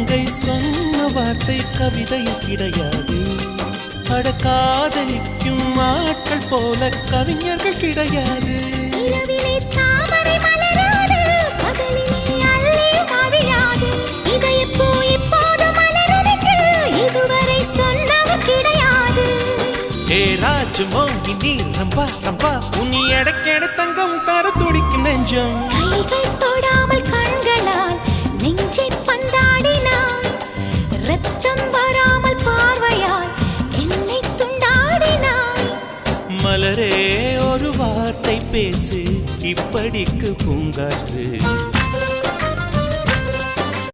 மங்கை சொன்ன வார்த்தை கவிதையில் கிடையாது. அட காதலிக்கும் ஆட்கள் போல கவிஞர்கள் கிடையாது. ராஜமோகினி ரம்பா ரம்பா உன் எடக்கேட தங்கம் தர துடிக்கும் நெஞ்சம். கைகள் தொடாமல் கண்களால் நெஞ்சை பந்தாடினாய். ரத்தம் வராமல் பார்வையால் என்னை துண்டாடினாய். மலரே ஒரு வார்த்தை பேசு இப்படிக்கு பூங்காற்று.